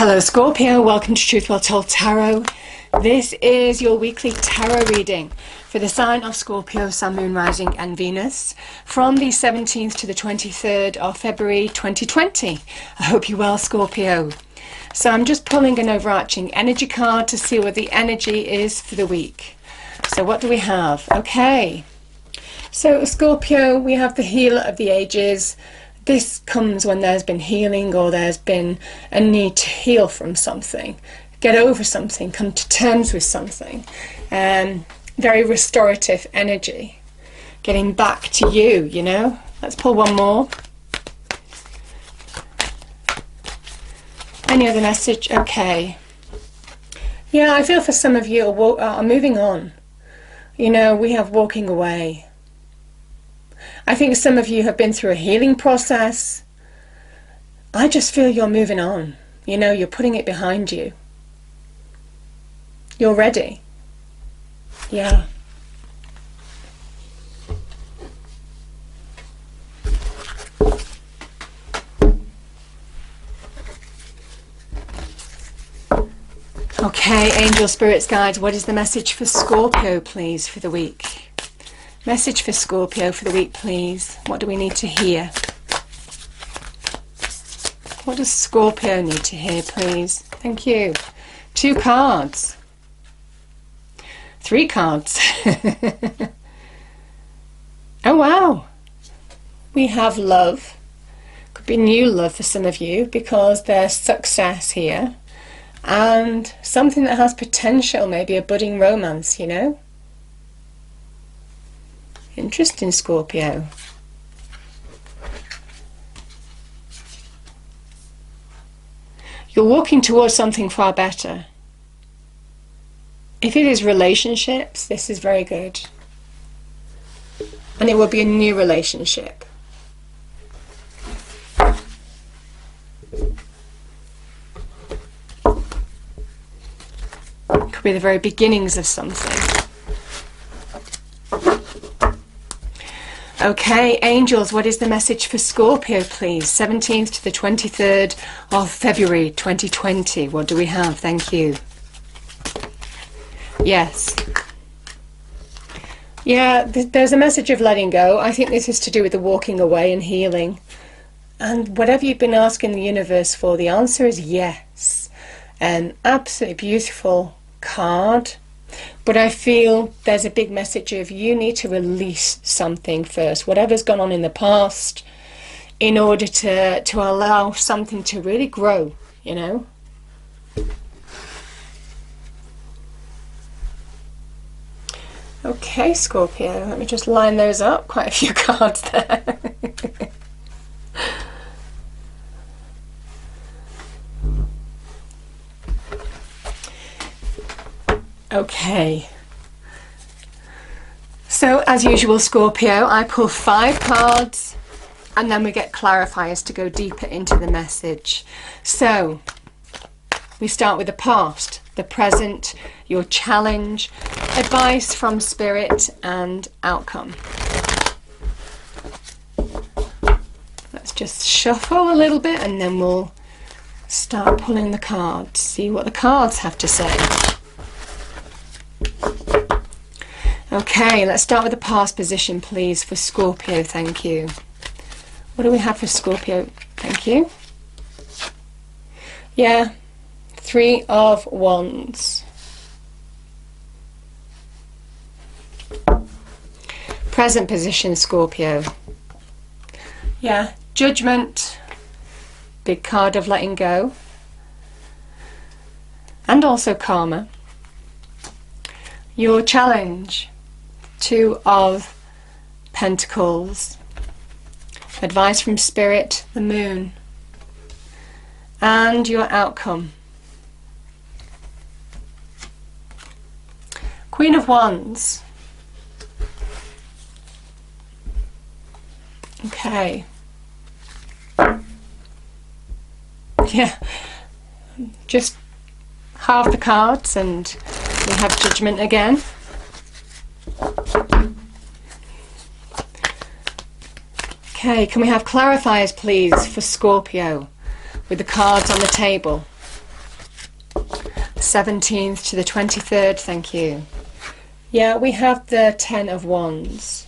Hello Scorpio, welcome to Truth Well Told Tarot. This is your weekly tarot reading for the sign of Scorpio, Sun, Moon, Rising and Venus from the 17th to the 23rd of February 2020. I hope you're well, Scorpio. So I'm just pulling an overarching energy card to see what the energy is for the week. So what do we have? Okay, so Scorpio, we have the healer of the ages. This comes when there's been healing or there's been a need to heal from something, get over something, come to terms with something. Very restorative energy, getting back to you, you know. Let's pull one more. Any other message? Okay. Yeah, I feel for some of you are moving on. You know, we have walking away. I think some of you have been through a healing process. I just feel you're moving on. You know, you're putting it behind you. You're ready. Yeah. Okay, angel, spirits, guides, what is the message for Scorpio, please, for the week? Message for Scorpio for the week, please. What do we need to hear? What does Scorpio need to hear, please? Thank you. 2 cards. 3 cards. Oh, wow. We have love. Could be new love for some of you because there's success here. And something that has potential, maybe a budding romance, you know? Interesting, Scorpio. You're walking towards something far better. If it is relationships, this is very good. And it will be a new relationship. Could be the very beginnings of something. Okay, angels, what is the message for Scorpio, please? 17th to the 23rd of February 2020. What do we have? Thank you. Yes. Yeah, there's a message of letting go. I think this is to do with the walking away and healing. And whatever you've been asking the universe for, the answer is yes. An absolutely beautiful card. But I feel there's a big message of you need to release something first, whatever's gone on in the past, in order to allow something to really grow, you know. Okay, Scorpio, let me just line those up. Quite a few cards there. Okay, so as usual, Scorpio, I pull 5 cards and then we get clarifiers to go deeper into the message. So we start with the past, the present, your challenge, advice from spirit and outcome. Let's just shuffle a little bit and then we'll start pulling the cards, see what the cards have to say. Okay, let's start with the past position, please, for Scorpio. Thank you. What do we have for Scorpio? Thank you. Yeah, 3 of Wands. Present position, Scorpio. Yeah, Judgment. Big card of letting go. And also karma. Your challenge. 2 of Pentacles. Advice from Spirit, the Moon. And your outcome. Queen of Wands. Okay. Yeah. Just half the cards and we have Judgment again. Okay, can we have clarifiers, please, for Scorpio with the cards on the table? 17th to the 23rd, thank you. Yeah, we have the 10 of Wands.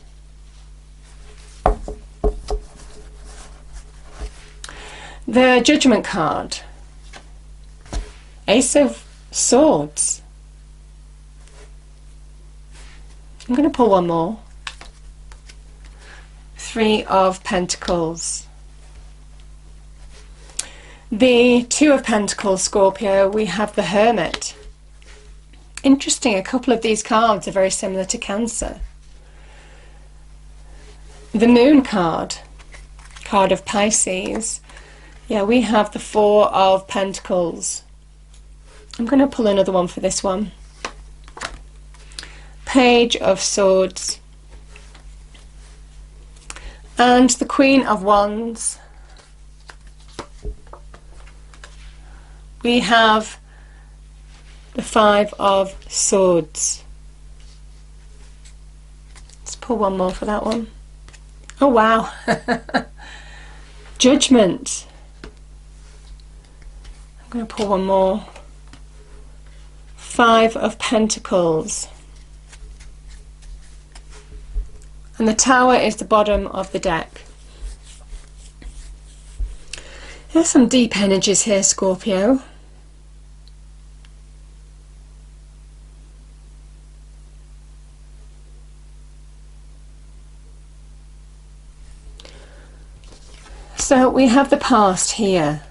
The Judgment card. Ace of Swords. I'm going to pull one more. 3 of Pentacles. The 2 of Pentacles, Scorpio, we have the Hermit. Interesting, a couple of these cards are very similar to Cancer. The Moon card, card of Pisces. Yeah, we have the 4 of Pentacles. I'm going to pull another one for this one. Page of Swords. And the Queen of Wands. We have the 5 of Swords. Let's pull one more for that one. Oh wow. Judgment. I'm going to pull one more. 5 of Pentacles. And the Tower is the bottom of the deck. There's some deep energies here, Scorpio. So we have the past here.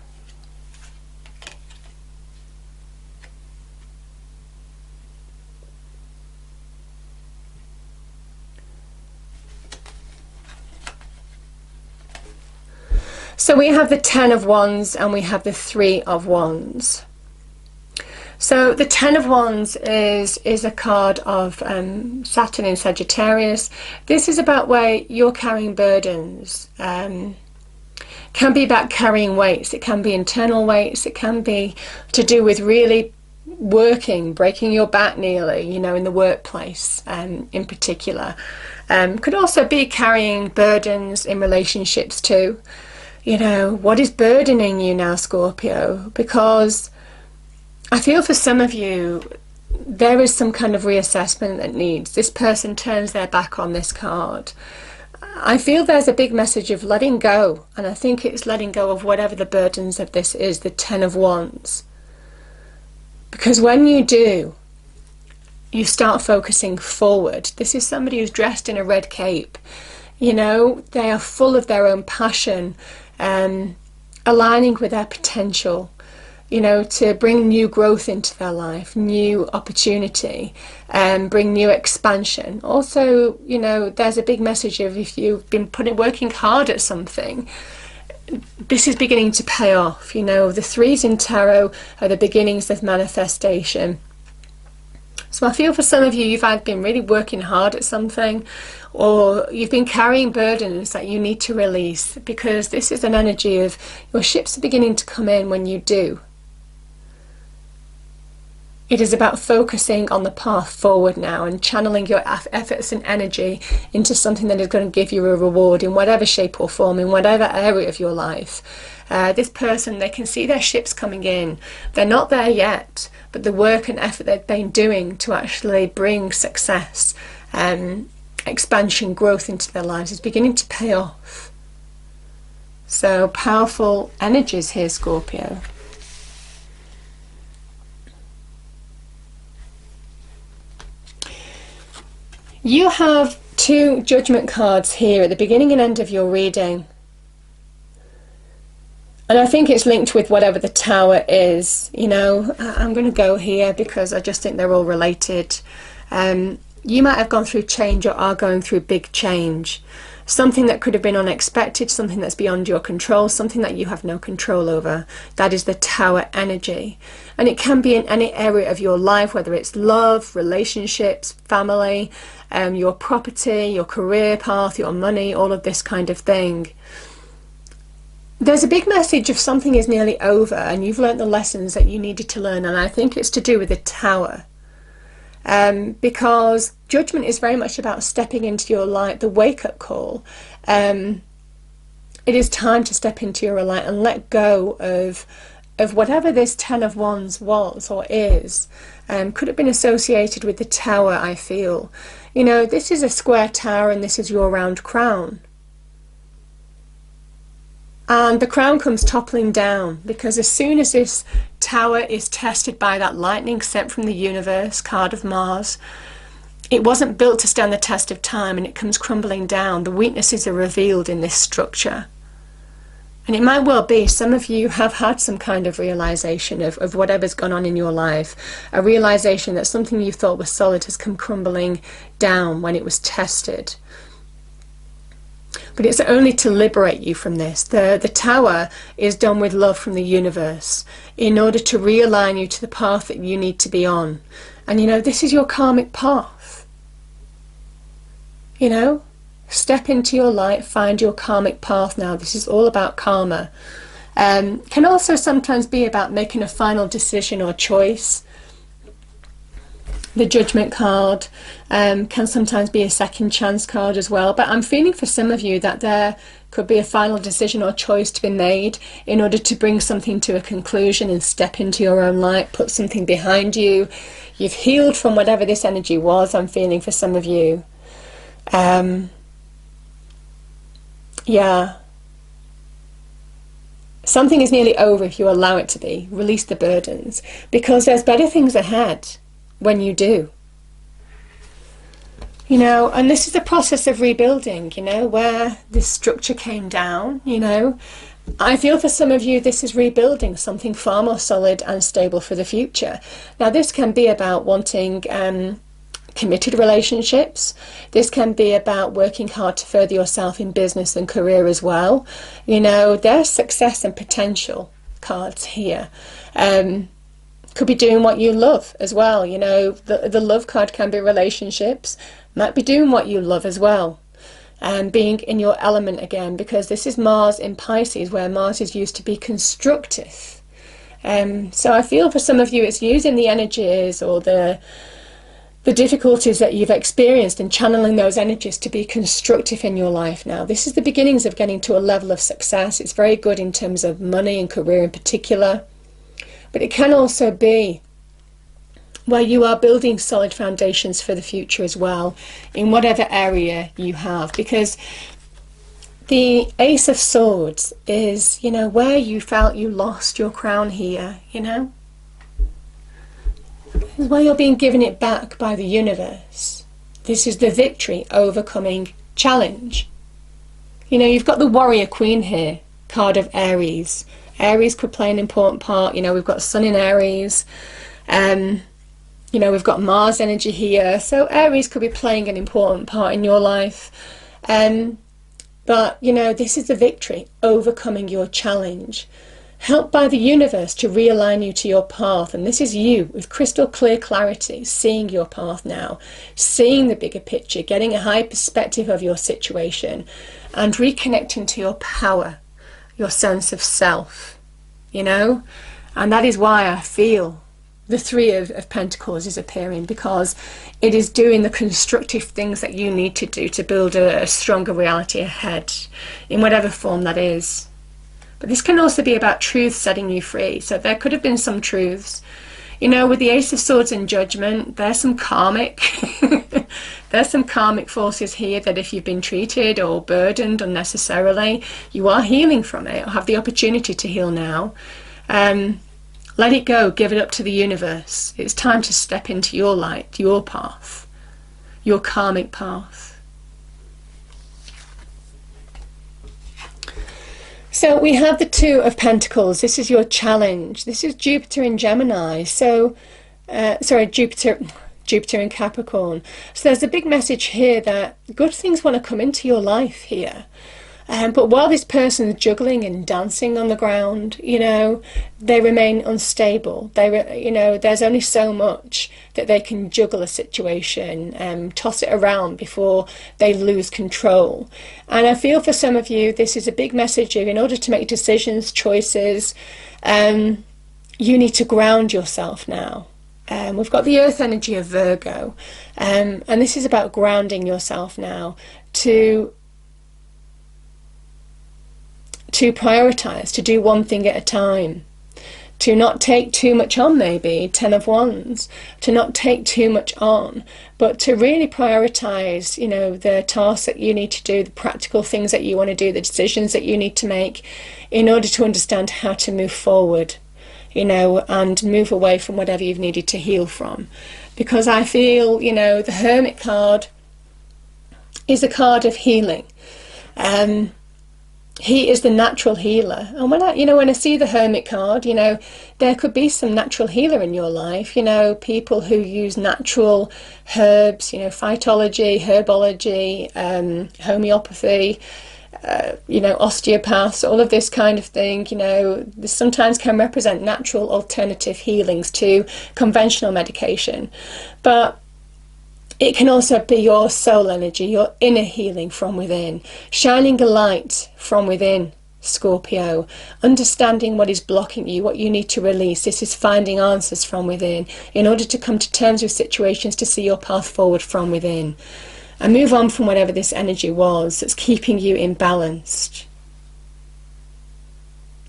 So we have the 10 of Wands and we have the 3 of Wands. So the 10 of Wands is a card of Saturn in Sagittarius. This is about where you're carrying burdens. Can be about carrying weights. It can be internal weights. It can be to do with really working, breaking your back nearly, you know, in the workplace in particular. Could also be carrying burdens in relationships too. You know, what is burdening you now, Scorpio? Because I feel for some of you, there is some kind of reassessment that needs. This person turns their back on this card. I feel there's a big message of letting go, and I think it's letting go of whatever the burdens of this is, the 10 of Wands. Because when you do, you start focusing forward. This is somebody who's dressed in a red cape. You know, they are full of their own passion, aligning with their potential, you know, to bring new growth into their life, new opportunity, and bring new expansion. Also, you know, there's a big message of if you've been working hard at something, this is beginning to pay off. You know, the 3s in tarot are the beginnings of manifestation. So I feel for some of you, you've either been really working hard at something, or you've been carrying burdens that you need to release, because this is an energy of your ships are beginning to come in when you do. It is about focusing on the path forward now and channeling your efforts and energy into something that is going to give you a reward in whatever shape or form, in whatever area of your life. This person, they can see their ships coming in. They're not there yet, but the work and effort they've been doing to actually bring success, expansion, growth into their lives is beginning to pay off. So powerful energies here, Scorpio. You have 2 Judgment cards here at the beginning and end of your reading. And I think it's linked with whatever the Tower is. You know, I'm going to go here because I just think they're all related. You might have gone through change or are going through big change. Something that could have been unexpected, something that's beyond your control, something that you have no control over. That is the Tower energy. And it can be in any area of your life, whether it's love, relationships, family, your property, your career path, your money, all of this kind of thing. There's a big message of something is nearly over and you've learnt the lessons that you needed to learn, and I think it's to do with the Tower. Because Judgment is very much about stepping into your light, the wake-up call. It is time to step into your light and let go of of whatever this Ten of Wands was or is, could have been associated with the Tower, I feel. You know, this is a square tower and this is your round crown. And the crown comes toppling down because as soon as this tower is tested by that lightning sent from the universe, card of Mars, it wasn't built to stand the test of time and it comes crumbling down. The weaknesses are revealed in this structure. And it might well be some of you have had some kind of realization of whatever's gone on in your life, a realization that something you thought was solid has come crumbling down when it was tested. But it's only to liberate you from this. The tower is done with love from the universe in order to realign you to the path that you need to be on. And you know, this is your karmic path. You know, step into your light, find your karmic path now. This is all about karma. Can also sometimes be about making a final decision or choice. The Judgment card can sometimes be a second chance card as well. But I'm feeling for some of you that there could be a final decision or choice to be made in order to bring something to a conclusion and step into your own light, put something behind you. You've healed from whatever this energy was, I'm feeling for some of you. Yeah. Something is nearly over if you allow it to be. Release the burdens. Because there's better things ahead when you do. You know, and this is the process of rebuilding, you know, where this structure came down, you know. I feel for some of you this is rebuilding something far more solid and stable for the future. Now this can be about wanting committed relationships. This can be about working hard to further yourself in business and career as well. You know, there's success and potential cards here. Could be doing what you love as well. You know, the love card can be relationships. Might be doing what you love as well. And being in your element again, because this is Mars in Pisces, where Mars is used to be constructive. So I feel for some of you it's using the energies or the difficulties that you've experienced and channeling those energies to be constructive in your life now. This is the beginnings of getting to a level of success. It's very good in terms of money and career in particular. But it can also be where you are building solid foundations for the future as well, in whatever area you have. Because the Ace of Swords is, you know, where you felt you lost your crown here, you know. This is where you're being given it back by the universe. This is the victory, overcoming challenge. You know, you've got the Warrior Queen here, card of Aries. Aries could play an important part. You know, we've got Sun in Aries. You know, we've got Mars energy here. So Aries could be playing an important part in your life. But, you know, this is the victory, overcoming your challenge. Helped by the universe to realign you to your path. And this is you with crystal clear clarity, seeing your path now, seeing the bigger picture, getting a high perspective of your situation and reconnecting to your power, your sense of self, you know. And that is why I feel the Three of Pentacles is appearing, because it is doing the constructive things that you need to do to build a stronger reality ahead, in whatever form that is. But this can also be about truth setting you free. So there could have been some truths. You know, with the Ace of Swords and Judgment, there's some karmic, there's some karmic forces here that if you've been treated or burdened unnecessarily, you are healing from it, or have the opportunity to heal now. Let it go, give it up to the universe. It's time to step into your light, your path, your karmic path. So we have the Two of Pentacles. This is your challenge. This is Jupiter in Gemini. So, Jupiter in Capricorn. So there's a big message here that good things want to come into your life here. But while this person's juggling and dancing on the ground, you know, they remain unstable. You know, there's only so much that they can juggle a situation, toss it around before they lose control. And I feel for some of you, this is a big message of, in order to make decisions, choices, you need to ground yourself now. We've got the Earth energy of Virgo, and this is about grounding yourself now to prioritize, to do one thing at a time, to not take too much on, maybe 10 of Wands, to not take too much on, but to really prioritize, you know, the tasks that you need to do, the practical things that you want to do, the decisions that you need to make in order to understand how to move forward, you know, and move away from whatever you've needed to heal from. Because I feel, you know, the Hermit card is a card of healing. He is the natural healer, and when I see the Hermit card, you know, there could be some natural healer in your life, you know, people who use natural herbs, you know, phytology, herbology, homeopathy, you know, osteopaths, all of this kind of thing, you know, this sometimes can represent natural alternative healings to conventional medication. But it can also be your soul energy, your inner healing from within, shining a light from within, Scorpio, understanding what is blocking you, what you need to release. This is finding answers from within in order to come to terms with situations, to see your path forward from within and move on from whatever this energy was that's keeping you imbalanced.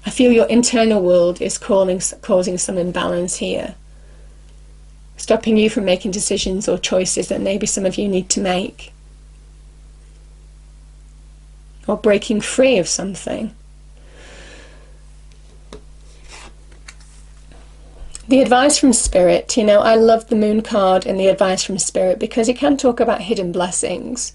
I feel your internal world is causing some imbalance here, stopping you from making decisions or choices that maybe some of you need to make, or breaking free of something. The advice from Spirit, you know, I love the Moon card and the advice from Spirit because it can talk about hidden blessings.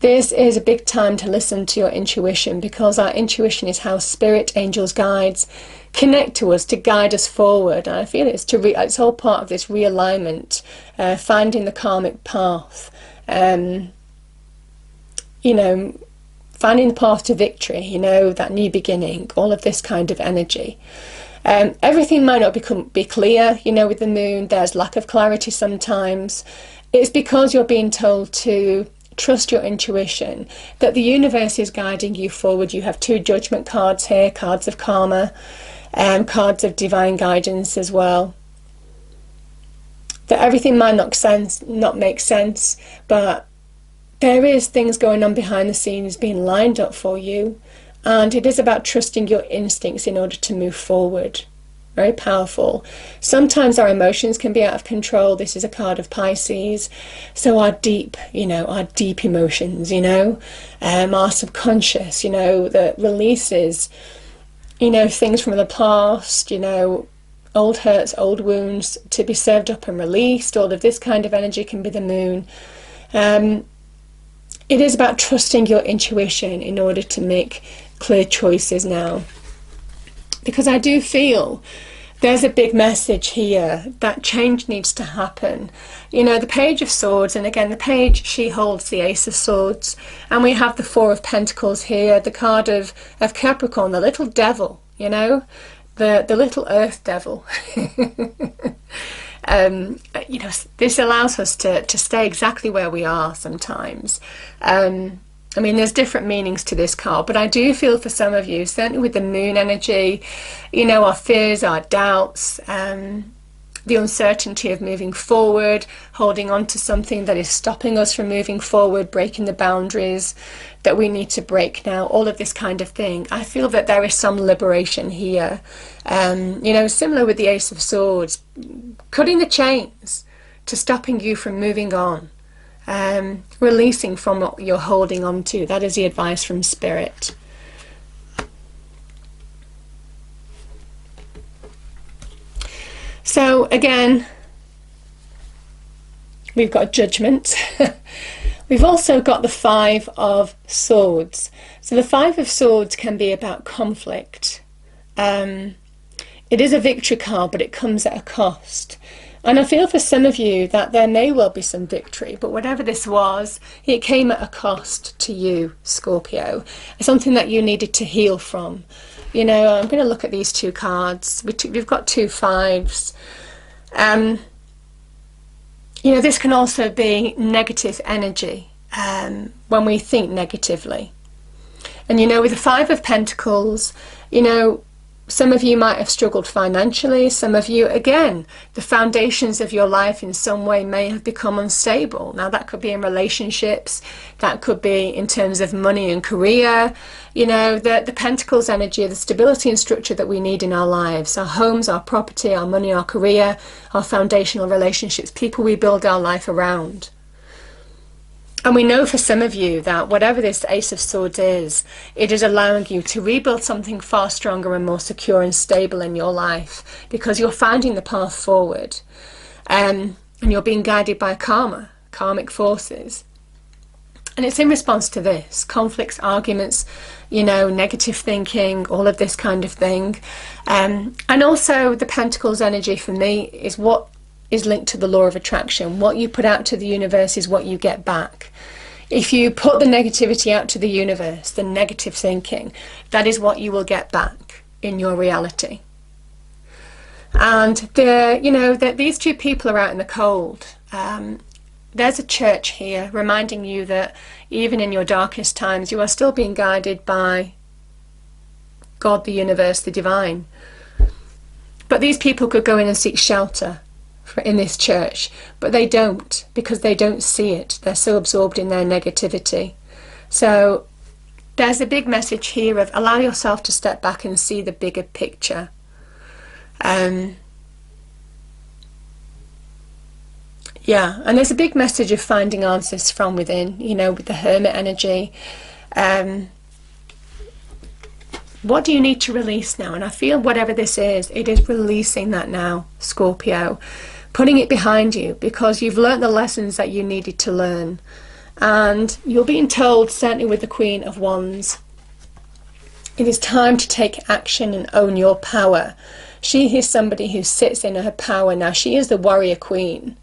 This is a big time to listen to your intuition, because our intuition is how Spirit, angels, guides connect to us to guide us forward. And I feel it's all part of this realignment, finding the karmic path, you know, finding the path to victory, you know, that new beginning, all of this kind of energy. Everything might not be clear, you know, with the Moon. There's lack of clarity sometimes. It's because you're being told to trust your intuition, that the universe is guiding you forward. You have 2 judgment cards here, cards of karma, cards of divine guidance as well. That everything might not make sense, but there is things going on behind the scenes being lined up for you, and it is about trusting your instincts in order to move forward. Very powerful. Sometimes our emotions can be out of control. This is a card of Pisces. So our deep, you know, our deep emotions, you know, our subconscious, you know, that releases, you know, things from the past, you know, old hurts, old wounds to be served up and released. All of this kind of energy can be the Moon. It is about trusting your intuition in order to make clear choices now. Because I do feel there's a big message here that change needs to happen. You know, the Page of Swords, and again, the Page, she holds the Ace of Swords. And we have the 4 of Pentacles here, the card of Capricorn, the little devil, you know, the little earth devil. You know, this allows us to stay exactly where we are sometimes. I mean, there's different meanings to this card, but I do feel for some of you, certainly with the Moon energy, you know, our fears, our doubts, the uncertainty of moving forward, holding on to something that is stopping us from moving forward, breaking the boundaries that we need to break now, all of this kind of thing. I feel that there is some liberation here. You know, similar with the Ace of Swords, cutting the chains to stopping you from moving on. Releasing from what you're holding on to. That is the advice from Spirit. So again, we've got Judgment. We've also got the 5 of Swords. So the 5 of Swords can be about conflict. It is a victory card, but it comes at a cost. And I feel for some of you that there may well be some victory, but whatever this was, it came at a cost to you, Scorpio. Something that you needed to heal from. You know, I'm going to look at these 2 cards. We've got 2 5s. You know, this can also be negative energy when we think negatively. And, you know, with the 5 of Pentacles, you know, some of you might have struggled financially. Some of you, again, the foundations of your life in some way may have become unstable. Now, that could be in relationships, that could be in terms of money and career. You know, the Pentacles energy, the stability and structure that we need in our lives, our homes, our property, our money, our career, our foundational relationships, people we build our life around. And we know for some of you that whatever this Ace of Swords is, it is allowing you to rebuild something far stronger and more secure and stable in your life, because you're finding the path forward, and you're being guided by karmic forces. And it's in response to this, conflicts, arguments, you know, negative thinking, all of this kind of thing. And also the Pentacles energy for me is what is linked to the law of attraction. What you put out to the universe is what you get back. If you put the negativity out to the universe, the negative thinking, that is what you will get back in your reality. And these two people are out in the cold. There's a church here reminding you that even in your darkest times, you are still being guided by God, the universe, the divine. But these people could go in and seek shelter in this church, but they don't, because they don't see it. They're so absorbed in their negativity. So there's a big message here of allow yourself to step back and see the bigger picture. Yeah, and there's a big message of finding answers from within, you know, with the Hermit energy. What do you need to release now? And I feel whatever this is, it is releasing that now, Scorpio. Putting it behind you, because you've learnt the lessons that you needed to learn. And you're being told, certainly with the Queen of Wands, it is time to take action and own your power. She is somebody who sits in her power now. She is the warrior queen,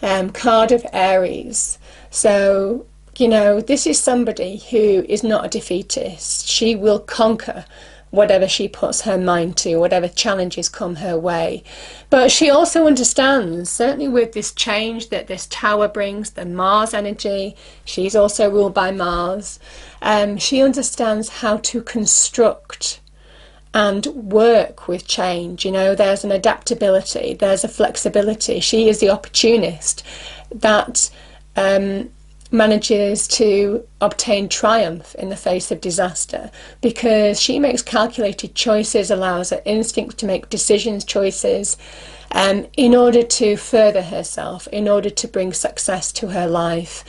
card of Aries. So, you know, this is somebody who is not a defeatist. She will conquer whatever she puts her mind to, whatever challenges come her way. But she also understands, certainly with this change that this tower brings, the Mars energy, she's also ruled by Mars, she understands how to construct and work with change. You know, there's an adaptability, there's a flexibility. She is the opportunist that manages to obtain triumph in the face of disaster, because she makes calculated choices, allows her instinct to make choices in order to further herself, in order to bring success to her life.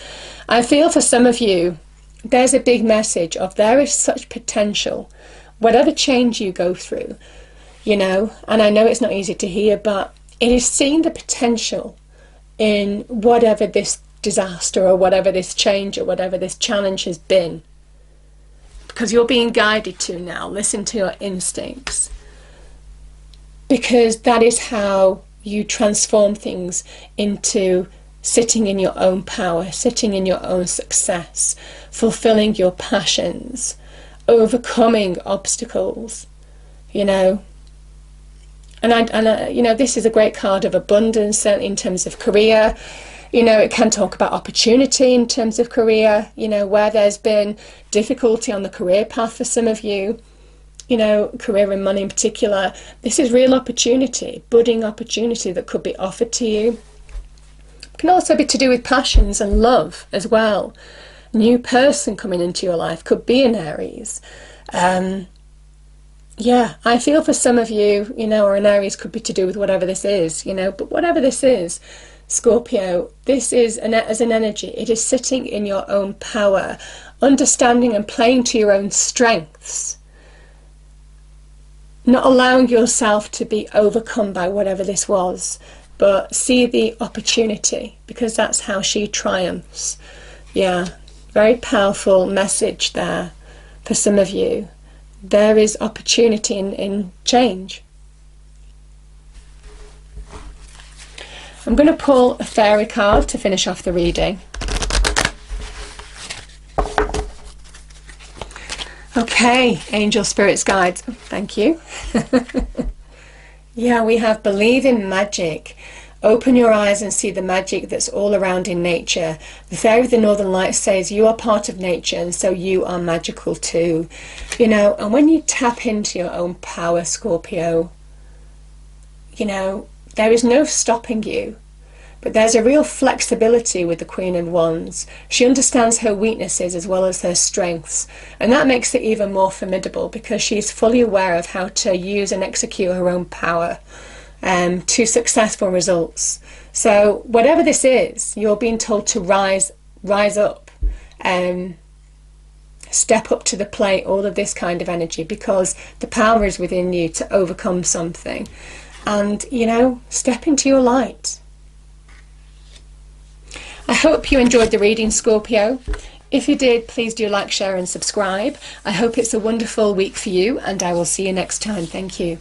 I feel for some of you, there's a big message of there is such potential, whatever change you go through, you know, and I know it's not easy to hear, but it is seeing the potential in whatever this disaster or whatever this change or whatever this challenge has been, because you're being guided to now listen to your instincts, because that is how you transform things into sitting in your own power, sitting in your own success, fulfilling your passions, overcoming obstacles, you know. And you know, this is a great card of abundance, certainly in terms of career. You know, it can talk about opportunity in terms of career, you know, where there's been difficulty on the career path for some of you, you know, career and money in particular. This is real opportunity, budding opportunity that could be offered to you. It can also be to do with passions and love as well. New person coming into your life could be an Aries. Yeah, I feel for some of you, you know, or an Aries could be to do with whatever this is, you know, but whatever this is, Scorpio, this is as an energy, it is sitting in your own power, understanding and playing to your own strengths, not allowing yourself to be overcome by whatever this was, but see the opportunity, because that's how she triumphs. Yeah, very powerful message there for some of you. There is opportunity in change. I'm going to pull a fairy card to finish off the reading. Okay, angel, spirits, guides. Thank you. Yeah, we have believe in magic, Open your eyes and see the magic that's all around in nature. The Fairy of the Northern Lights says you are part of nature, and so you are magical too. You know, and when you tap into your own power, Scorpio, you know, there is no stopping you. But there's a real flexibility with the Queen of Wands. She understands her weaknesses as well as her strengths. And that makes it even more formidable, because she's fully aware of how to use and execute her own power to successful results. So whatever this is, you're being told to rise up, step up to the plate, all of this kind of energy, because the power is within you to overcome something. And, you know, step into your light. I hope you enjoyed the reading, Scorpio. If you did, please do like, share and subscribe. I hope it's a wonderful week for you, and I will see you next time. Thank you.